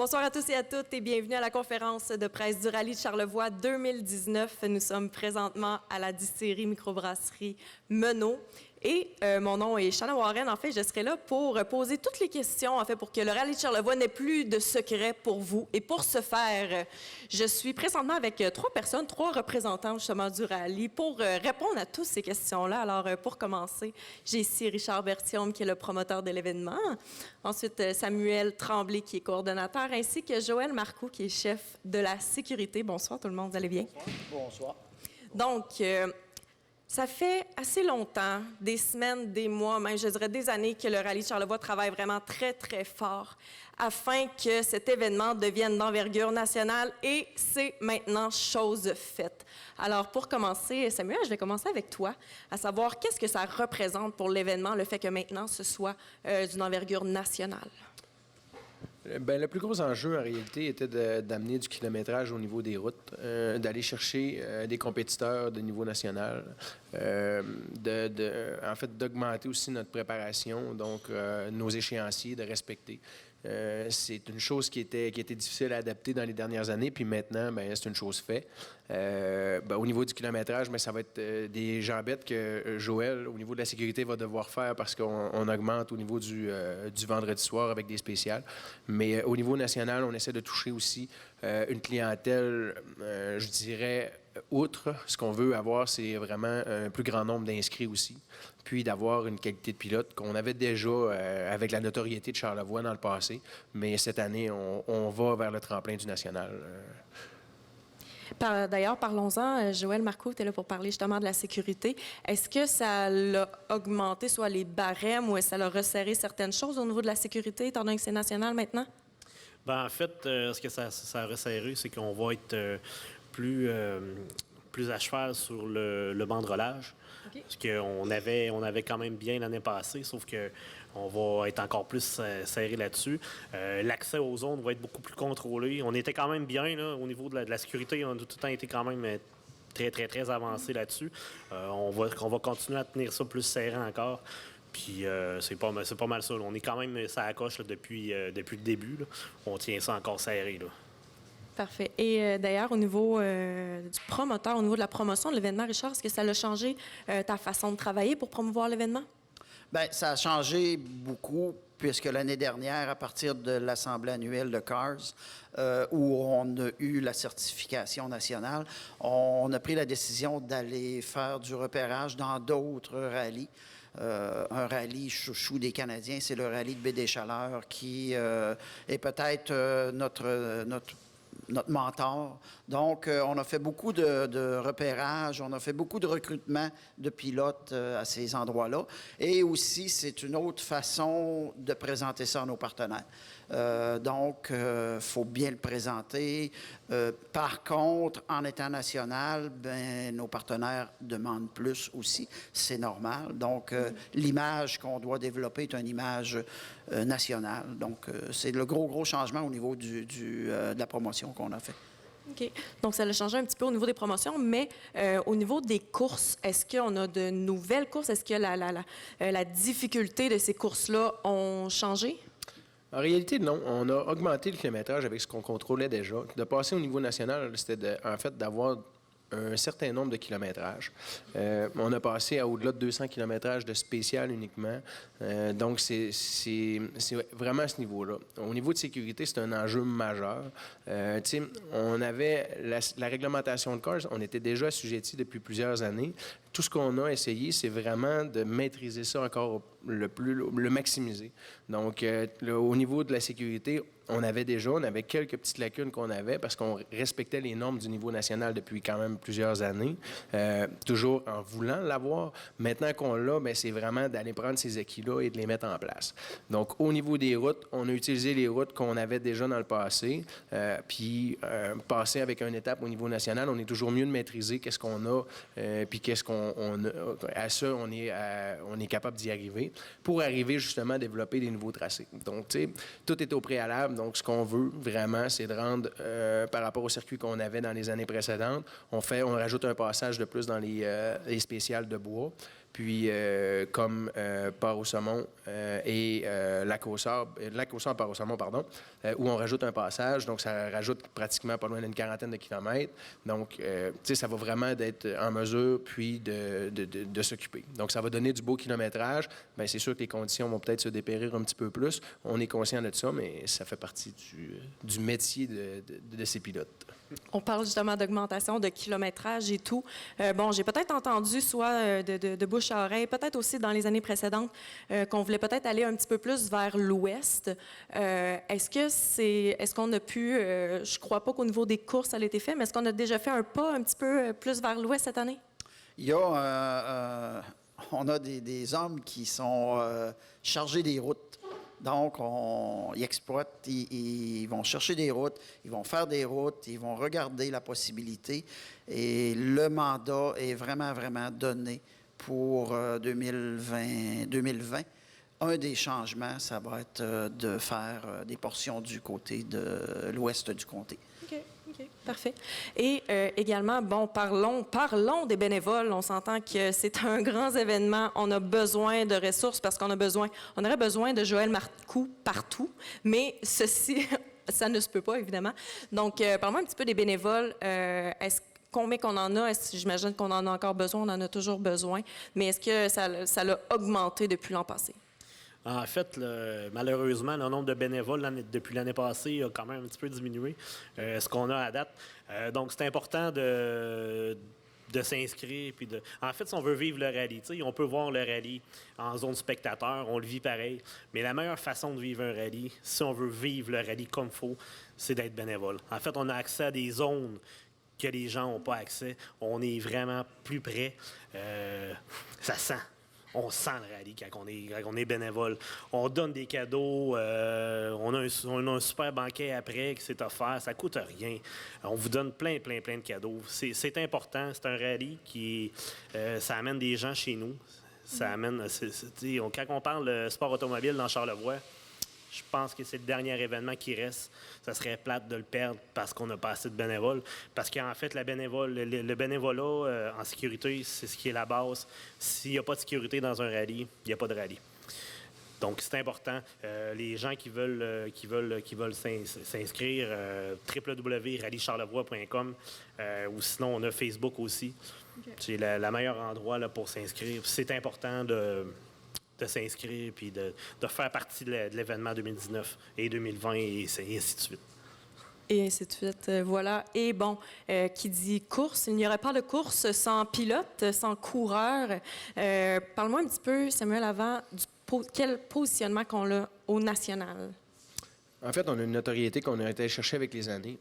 Bonsoir à tous et à toutes et bienvenue à la conférence de presse du Rallye de Charlevoix 2019. Nous sommes présentement à la distillerie microbrasserie Menot. Et mon nom est Shanna Warren. En fait, je serai là pour poser toutes les questions, en fait, pour que le Rallye de Charlevoix n'ait plus de secrets pour vous. Et pour ce faire, je suis présentement avec trois représentants justement du Rallye pour répondre à toutes ces questions-là. Alors, pour commencer, j'ai ici Richard Berthiaume, qui est le promoteur de l'événement. Ensuite, Samuel Tremblay, qui est coordonnateur, ainsi que Joël Marcoux, qui est chef de la sécurité. Bonsoir tout le monde, vous allez bien? Bonsoir. Donc, ça fait assez longtemps, des semaines, des mois, même je dirais des années, que le Rallye de Charlevoix travaille vraiment très, très fort afin que cet événement devienne d'envergure nationale et c'est maintenant chose faite. Alors, pour commencer, Samuel, je vais commencer avec toi, à savoir qu'est-ce que ça représente pour l'événement, le fait que maintenant ce soit d'une envergure nationale? Bien, le plus gros enjeu, en réalité, était d'amener du kilométrage au niveau des routes, d'aller chercher des compétiteurs de niveau national, en fait, d'augmenter aussi notre préparation, donc nos échéanciers, de respecter. C'est une chose qui était difficile à adapter dans les dernières années, puis maintenant, bien, c'est une chose faite. Au niveau du kilométrage, bien, ça va être des jambettes que Joël, au niveau de la sécurité, va devoir faire parce qu'on augmente au niveau du vendredi soir avec des spéciales. Mais au niveau national, on essaie de toucher aussi une clientèle, je dirais, outre. Ce qu'on veut avoir, c'est vraiment un plus grand nombre d'inscrits aussi, puis d'avoir une qualité de pilote qu'on avait déjà avec la notoriété de Charlevoix dans le passé. Mais cette année, on va vers le tremplin du national. D'ailleurs, parlons-en. Joël Marcoux, tu es là pour parler justement de la sécurité. Est-ce que ça l'a augmenté, soit les barèmes, ou est-ce que ça l'a resserré certaines choses au niveau de la sécurité, étant donné que c'est national maintenant? Ben, en fait, ce que ça a resserré, c'est qu'on va être plus à cheval sur le banderolage. Okay. Parce qu'on avait quand même bien l'année passée, sauf qu'on va être encore plus serré là-dessus. L'accès aux zones va être beaucoup plus contrôlé. On était quand même bien là, au niveau de la sécurité. On a tout le temps été quand même très, très, très avancé là-dessus. On va continuer à tenir ça plus serré encore. Puis c'est pas mal ça. Là. On est quand même ça à coche là, depuis le début. Là. On tient ça encore serré. Là. Parfait. Et d'ailleurs, au niveau du promoteur, au niveau de la promotion de l'événement, Richard, est-ce que ça a changé ta façon de travailler pour promouvoir l'événement? Bien, ça a changé beaucoup, puisque l'année dernière, à partir de l'Assemblée annuelle de CARS, où on a eu la certification nationale, on a pris la décision d'aller faire du repérage dans d'autres rallyes. Un rallye chouchou des Canadiens, c'est le rallye de Baie-des-Chaleurs, qui est peut-être notre mentor. Donc, on a fait beaucoup de repérage, on a fait beaucoup de recrutement de pilotes à ces endroits-là. Et aussi, c'est une autre façon de présenter ça à nos partenaires. Donc, il faut bien le présenter. Par contre, en étant national, ben, nos partenaires demandent plus aussi. C'est normal. Donc, l'image qu'on doit développer est une image nationale. Donc, c'est le gros changement au niveau de la promotion qu'on a fait. OK. Donc, ça a changé un petit peu au niveau des promotions, mais au niveau des courses, est-ce qu'on a de nouvelles courses? Est-ce que la difficulté de ces courses-là ont changé? En réalité, non. On a augmenté le kilométrage avec ce qu'on contrôlait déjà. De passer au niveau national, c'était en fait d'avoir un certain nombre de kilométrages. On a passé à au-delà de 200 kilométrages de spécial uniquement. Donc, c'est vraiment à ce niveau-là. Au niveau de sécurité, c'est un enjeu majeur. On avait la réglementation de CARS, on était déjà assujettis depuis plusieurs années. Tout ce qu'on a essayé, c'est vraiment de maîtriser ça encore le maximiser. Donc, au niveau de la sécurité, on avait quelques petites lacunes qu'on avait parce qu'on respectait les normes du niveau national depuis quand même plusieurs années, toujours en voulant l'avoir. Maintenant qu'on l'a, bien, c'est vraiment d'aller prendre ces acquis-là et de les mettre en place. Donc, au niveau des routes, on a utilisé les routes qu'on avait déjà dans le passé, puis passer avec une étape au niveau national, on est toujours mieux de maîtriser qu'est-ce qu'on a, puis qu'est-ce qu'on a. À ça, on est capable d'y arriver pour arriver justement à développer des nouveaux tracés. Donc, tu sais, tout est au préalable. Donc, ce qu'on veut vraiment, c'est de rendre, par rapport au circuit qu'on avait dans les années précédentes, on rajoute un passage de plus dans les spéciales de bois. puis comme Port au saumon et Lac au Sable, Port au saumon, pardon, où on rajoute un passage. Donc, ça rajoute pratiquement pas loin d'une quarantaine de kilomètres. Donc, tu sais, ça va vraiment d'être en mesure, puis de s'occuper. Donc, ça va donner du beau kilométrage. Bien, c'est sûr que les conditions vont peut-être se dépérir un petit peu plus. On est conscient de ça, mais ça fait partie du métier de ces pilotes. On parle justement d'augmentation de kilométrage et tout. Bon, j'ai peut-être entendu, soit de bouche à oreille, peut-être aussi dans les années précédentes, qu'on voulait peut-être aller un petit peu plus vers l'ouest. Est-ce qu'on a pu, je crois pas qu'au niveau des courses, ça a été fait, mais est-ce qu'on a déjà fait un pas un petit peu plus vers l'ouest cette année? Il y a, on a des hommes qui sont chargés des routes. Donc, ils exploitent, ils vont chercher des routes, ils vont faire des routes, ils vont regarder la possibilité. Et le mandat est vraiment, vraiment donné pour 2020. Un des changements, ça va être de faire des portions du côté de l'ouest du comté. OK, parfait. Et également, bon, parlons des bénévoles. On s'entend que c'est un grand événement. On a besoin de ressources parce on aurait besoin de Joël Marcoux partout, mais ceci, ça ne se peut pas, évidemment. Donc, parle-moi un petit peu des bénévoles. Combien qu'on en a? J'imagine qu'on en a encore besoin, on en a toujours besoin, mais est-ce que ça l'a augmenté depuis l'an passé? En fait, malheureusement, le nombre de bénévoles depuis l'année passée a quand même un petit peu diminué, ce qu'on a à date. Donc, c'est important de s'inscrire. En fait, si on veut vivre le rallye, on peut voir le rallye en zone spectateur, on le vit pareil. Mais la meilleure façon de vivre un rallye, si on veut vivre le rallye comme il faut, c'est d'être bénévole. En fait, on a accès à des zones que les gens n'ont pas accès. On est vraiment plus près. Ça sent. On sent le rallye quand on est bénévole. On donne des cadeaux. On a un super banquet après qui s'est offert. Ça ne coûte rien. On vous donne plein de cadeaux. C'est important. C'est un rallye ça amène des gens chez nous. Ça amène... quand on parle de sport automobile dans Charlevoix, je pense que c'est le dernier événement qui reste. Ça serait plate de le perdre parce qu'on n'a pas assez de bénévoles. Parce qu'en fait, le bénévolat en sécurité, c'est ce qui est la base. S'il n'y a pas de sécurité dans un rallye, il n'y a pas de rallye. Donc, c'est important. Les gens qui veulent s'inscrire, www.rallycharlevoix.com ou sinon, on a Facebook aussi. Okay. C'est le meilleur endroit là, pour s'inscrire. C'est important de s'inscrire puis de faire partie de l'événement 2019 et 2020 et ainsi de suite. Et ainsi de suite, voilà. Et bon, qui dit course, il n'y aurait pas de course sans pilote, sans coureur. Parle-moi un petit peu, Samuel, avant, quel positionnement qu'on a au national? En fait, on a une notoriété qu'on a été chercher avec les années.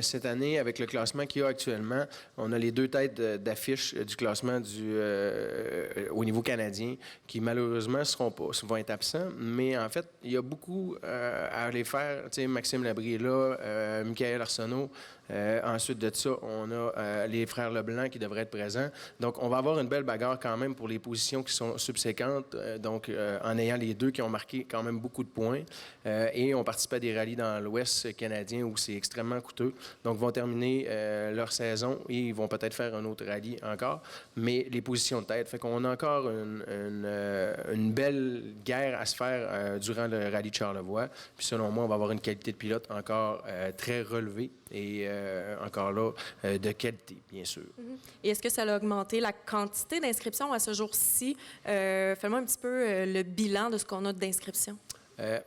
Cette année, avec le classement qu'il y a actuellement, on a les 2 têtes d'affiche du classement au niveau canadien qui, malheureusement, vont être absents. Mais en fait, il y a beaucoup à aller faire. Tu sais, Maxime Labrie est là, Michael Arsenault. Ensuite de ça, on a les frères Leblanc qui devraient être présents. Donc, on va avoir une belle bagarre quand même pour les positions qui sont subséquentes. En ayant les 2 qui ont marqué quand même beaucoup de points. Et on participe à des rallyes dans l'Ouest canadien où c'est extrêmement coûteux. Donc, ils vont terminer leur saison et ils vont peut-être faire un autre rallye encore. Mais les positions de tête, fait qu'on a encore une belle guerre à se faire durant le rallye de Charlevoix. Puis selon moi, on va avoir une qualité de pilote encore très relevée. Et encore là, de qualité, bien sûr. Et est-ce que ça a augmenté la quantité d'inscriptions à ce jour-ci? Fais-moi un petit peu le bilan de ce qu'on a d'inscriptions.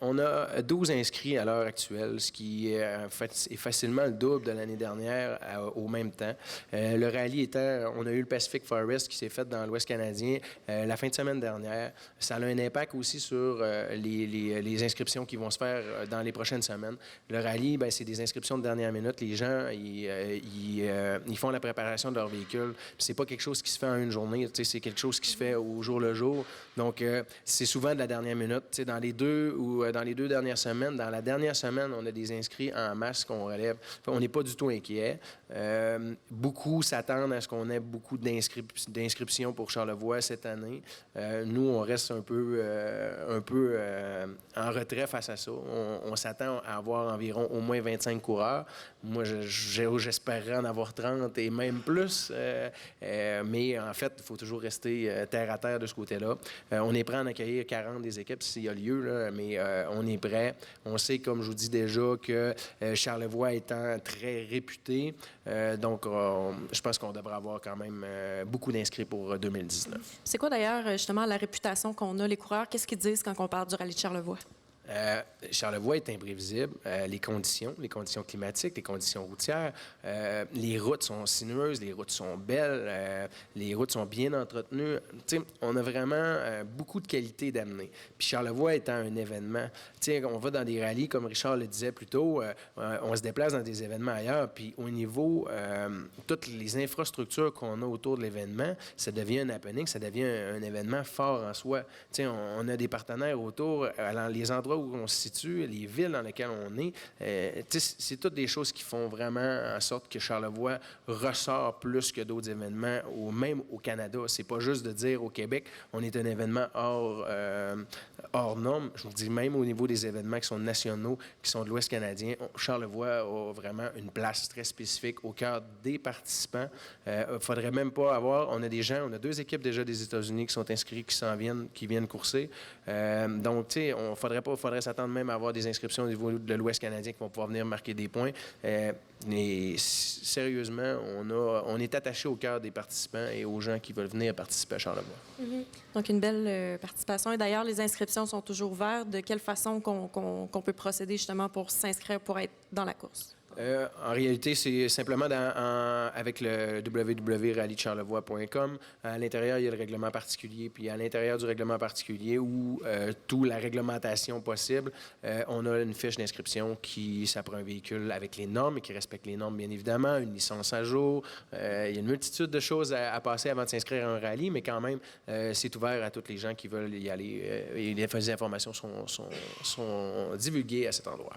On a 12 inscrits à l'heure actuelle, ce qui est facilement le double de l'année dernière au même temps. Le rallye on a eu le Pacific Forest qui s'est fait dans l'Ouest canadien la fin de semaine dernière. Ça a un impact aussi sur les inscriptions qui vont se faire dans les prochaines semaines. Le rallye, bien, c'est des inscriptions de dernière minute. Les gens, ils font la préparation de leur véhicule. Puis c'est pas quelque chose qui se fait en une journée. C'est quelque chose qui se fait au jour le jour. Donc, c'est souvent de la dernière minute. Dans les 2 ou dans les 2 dernières semaines. Dans la dernière semaine, on a des inscrits en masse qu'on relève. On n'est pas du tout inquiet. Beaucoup s'attendent à ce qu'on ait beaucoup d'inscriptions pour Charlevoix cette année. Nous, on reste un peu en retrait face à ça. On s'attend à avoir environ au moins 25 coureurs. Moi, j'espérerais en avoir 30 et même plus. Mais en fait, il faut toujours rester terre à terre de ce côté-là. On est prêt à en accueillir 40 des équipes s'il y a lieu, là, mais on est prêt. On sait, comme je vous dis déjà, que Charlevoix étant très réputé, donc je pense qu'on devrait avoir quand même beaucoup d'inscrits pour 2019. C'est quoi d'ailleurs, justement, la réputation qu'on a, les coureurs? Qu'est-ce qu'ils disent quand on parle du rallye de Charlevoix? Charlevoix est imprévisible. Les conditions climatiques, les conditions routières, les routes sont sinueuses, les routes sont belles, les routes sont bien entretenues. T'sais, on a vraiment beaucoup de qualités d'amener. Puis Charlevoix étant un événement, on va dans des rallyes, comme Richard le disait plus tôt, on se déplace dans des événements ailleurs, puis au niveau, toutes les infrastructures qu'on a autour de l'événement, ça devient un happening, ça devient un événement fort en soi. On a des partenaires autour, les endroits où on se situe, les villes dans lesquelles on est, c'est toutes des choses qui font vraiment en sorte que Charlevoix ressort plus que d'autres événements, ou même au Canada. C'est pas juste de dire au Québec, on est un événement hors norme. Je vous dis même au niveau des événements qui sont nationaux, qui sont de l'Ouest canadien, Charlevoix a vraiment une place très spécifique au cœur des participants. Il faudrait même pas avoir... On a 2 équipes déjà des États-Unis qui sont inscrites, qui viennent courser. Donc, tu sais, faudrait s'attendre même à avoir des inscriptions au niveau de l'Ouest canadien qui vont pouvoir venir marquer des points. Mais sérieusement, on est attaché au cœur des participants et aux gens qui veulent venir participer à Charlevoix. Mm-hmm. Donc, une belle participation. Et d'ailleurs, les inscriptions sont toujours ouvertes. De quelle façon qu'on peut procéder justement pour s'inscrire, pour être dans la course? En réalité, c'est simplement avec le www.rallycharlevoix.com. À l'intérieur, il y a le règlement particulier. Puis à l'intérieur du règlement particulier ou toute la réglementation possible, on a une fiche d'inscription ça prend un véhicule avec les normes et qui respecte les normes, bien évidemment, une licence à jour. Il y a une multitude de choses à passer avant de s'inscrire à un rallye, mais quand même, c'est ouvert à tous les gens qui veulent y aller. Et les informations sont divulguées à cet endroit.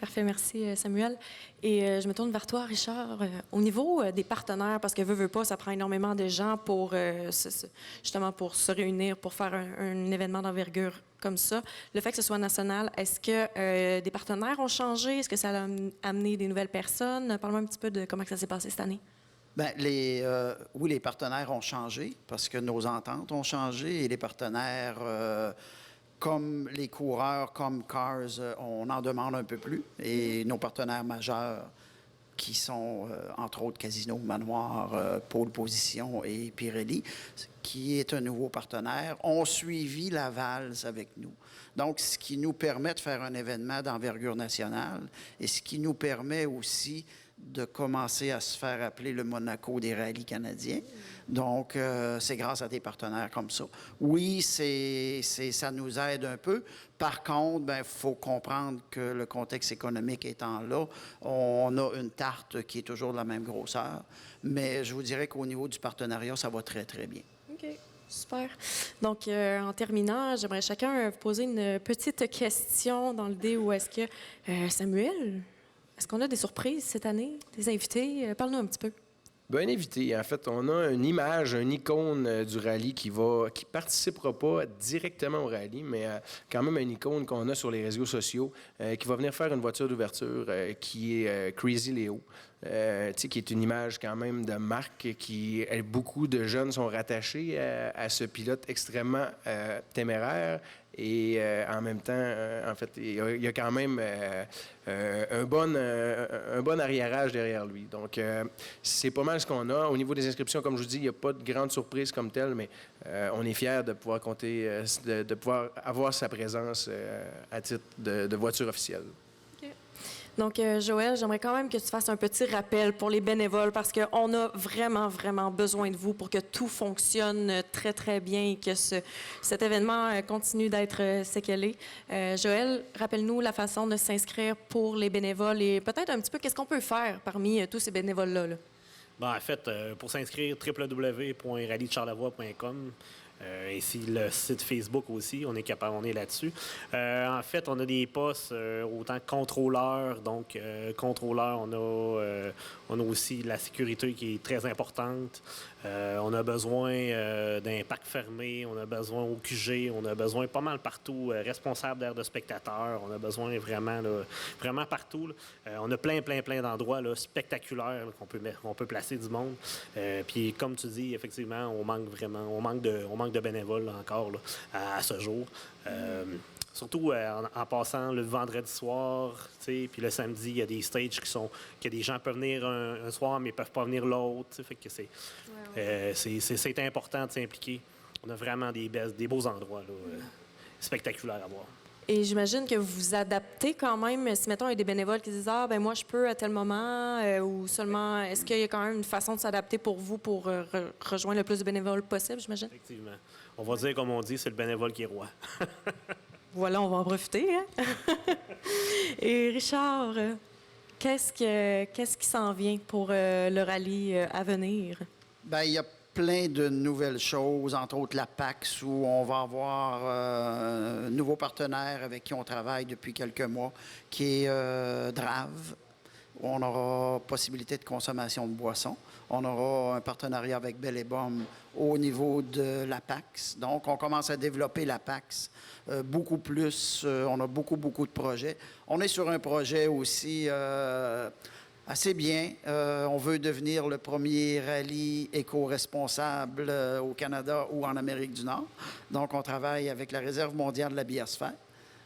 Parfait, merci Samuel. Et je me tourne vers toi, Richard. Au niveau des partenaires, parce que veut pas, ça prend énormément de gens pour justement pour se réunir, pour faire un événement d'envergure comme ça. Le fait que ce soit national, est-ce que des partenaires ont changé? Est-ce que ça a amené des nouvelles personnes? Parle-moi un petit peu de comment ça s'est passé cette année. Bien, oui, les partenaires ont changé parce que nos ententes ont changé et les partenaires... comme les coureurs, comme Cars, on en demande un peu plus. Et nos partenaires majeurs, qui sont, entre autres, Casino, Manoir, Pôle Position et Pirelli, qui est un nouveau partenaire, ont suivi la valse avec nous. Donc, ce qui nous permet de faire un événement d'envergure nationale et ce qui nous permet aussi de commencer à se faire appeler le Monaco des rallyes canadiens. Donc, c'est grâce à des partenaires comme ça. Oui, ça nous aide un peu. Par contre, il faut comprendre que le contexte économique étant là, on a une tarte qui est toujours de la même grosseur. Mais je vous dirais qu'au niveau du partenariat, ça va très, très bien. OK. Super. Donc, en terminant, j'aimerais chacun vous poser une petite question dans l'idée où est-ce que... Samuel, est-ce qu'on a des surprises cette année, des invités? Parle-nous un petit peu. Bien, un invité. En fait, on a une image, une icône du rallye qui participera pas directement au rallye, mais quand même une icône qu'on a sur les réseaux sociaux qui va venir faire une voiture d'ouverture qui est Crazy Léo. Qui est une image quand même de marque qui beaucoup de jeunes sont rattachés à ce pilote extrêmement téméraire et en même temps, en fait, il y a quand même un bon arriérage derrière lui. Donc, c'est pas mal ce qu'on a. Au niveau des inscriptions, comme je vous dis, il n'y a pas de grande surprise comme telle, mais on est fiers de pouvoir compter, de pouvoir avoir sa présence à titre de voiture officielle. Donc, Joël, j'aimerais quand même que tu fasses un petit rappel pour les bénévoles parce qu'on a vraiment, vraiment besoin de vous pour que tout fonctionne très, très bien et que cet événement continue d'être séquelé. Joël, rappelle-nous la façon de s'inscrire pour les bénévoles et peut-être un petit peu qu'est-ce qu'on peut faire parmi tous ces bénévoles-là. Là. En fait, pour s'inscrire, www.rallycharlevoix.com. ainsi le site Facebook aussi, on est là-dessus. En fait, on a des postes autant contrôleurs, donc contrôleur, on a aussi la sécurité qui est très importante. On a besoin d'un parc fermé, on a besoin au QG, on a besoin pas mal partout, responsable d'aire de spectateurs, on a besoin vraiment partout. On a plein d'endroits là, spectaculaires là, qu'on peut placer du monde. Puis comme tu dis, effectivement, on manque de bénévoles là, encore là, à ce jour. Surtout en passant le vendredi soir, puis le samedi, il y a des stages que des gens peuvent venir un soir, mais ne peuvent pas venir l'autre. Fait que c'est important de s'impliquer. On a vraiment des beaux endroits là, spectaculaires à voir. Et j'imagine que vous vous adaptez quand même, si mettons il y a des bénévoles qui disent « Ah, ben moi je peux à tel moment ou seulement... » Est-ce qu'il y a quand même une façon de s'adapter pour vous pour rejoindre le plus de bénévoles possible, j'imagine? Effectivement. On va dire, comme on dit, c'est le bénévole qui est roi. Voilà, on va en profiter. Hein? Et Richard, qu'est-ce qui s'en vient pour le rallye à venir? Bien, il y a plein de nouvelles choses, entre autres la PAX, où on va avoir un nouveau partenaire avec qui on travaille depuis quelques mois, qui est Drave, où on aura possibilité de consommation de boissons. On aura un partenariat avec Bell et Bomme au niveau de la PAX. Donc, on commence à développer la PAX beaucoup plus. On a beaucoup de projets. On est sur un projet aussi assez bien. On veut devenir le premier rallye éco-responsable au Canada ou en Amérique du Nord. Donc, on travaille avec la Réserve mondiale de la biosphère.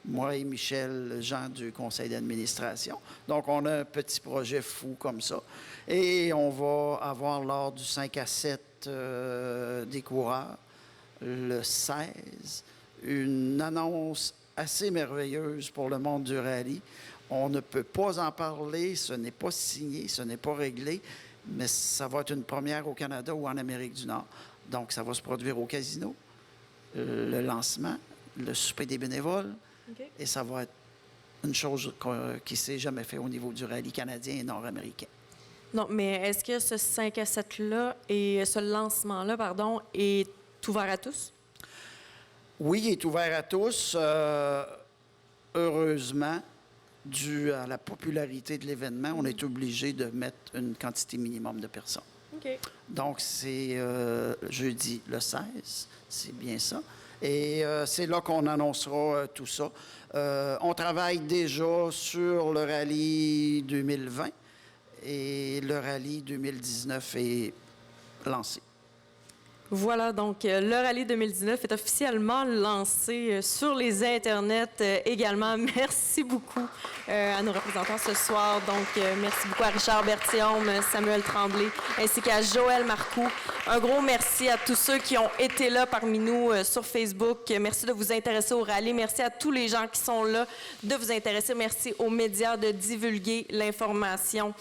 Moi et Michel Jean du conseil d'administration. Donc, on a un petit projet fou comme ça. Et on va avoir lors du 5 à 7 des coureurs, le 16, une annonce assez merveilleuse pour le monde du rallye. On ne peut pas en parler, ce n'est pas signé, ce n'est pas réglé, mais ça va être une première au Canada ou en Amérique du Nord. Donc, ça va se produire au casino, le lancement, le souper des bénévoles. Okay. Et ça va être une chose qui ne s'est jamais fait au niveau du rallye canadien et nord-américain. Non, mais est-ce que ce 5 à 7-là et ce lancement-là, pardon, est ouvert à tous? Oui, il est ouvert à tous. Heureusement, dû à la popularité de l'événement, on est obligé de mettre une quantité minimum de personnes. Okay. Donc, c'est jeudi le 16, c'est bien ça. Et c'est là qu'on annoncera tout ça. On travaille déjà sur le rallye 2020 et le rallye 2019 est lancé. Voilà, donc le rallye 2019 est officiellement lancé sur les internets également. Merci beaucoup à nos représentants ce soir. Donc, merci beaucoup à Richard Berthiaume, Samuel Tremblay, ainsi qu'à Joël Marcoux. Un gros merci à tous ceux qui ont été là parmi nous sur Facebook. Merci de vous intéresser au rallye. Merci à tous les gens qui sont là de vous intéresser. Merci aux médias de divulguer l'information.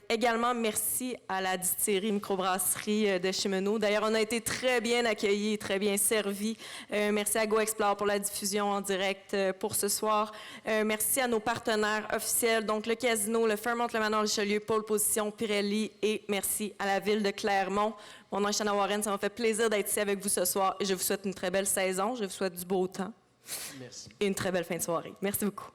Également, merci à la distillerie microbrasserie de Chimeno. D'ailleurs, on a été très bien accueillis, très bien servis. Merci à GoExplore pour la diffusion en direct pour ce soir. Merci à nos partenaires officiels, donc le Casino, le Fairmont, le Manoir Richelieu, Pôle Position, Pirelli et merci à la Ville de Clermont. Mon nom est Shanna Warren, ça m'a fait plaisir d'être ici avec vous ce soir et je vous souhaite une très belle saison, je vous souhaite du beau temps. Merci. Et une très belle fin de soirée. Merci beaucoup.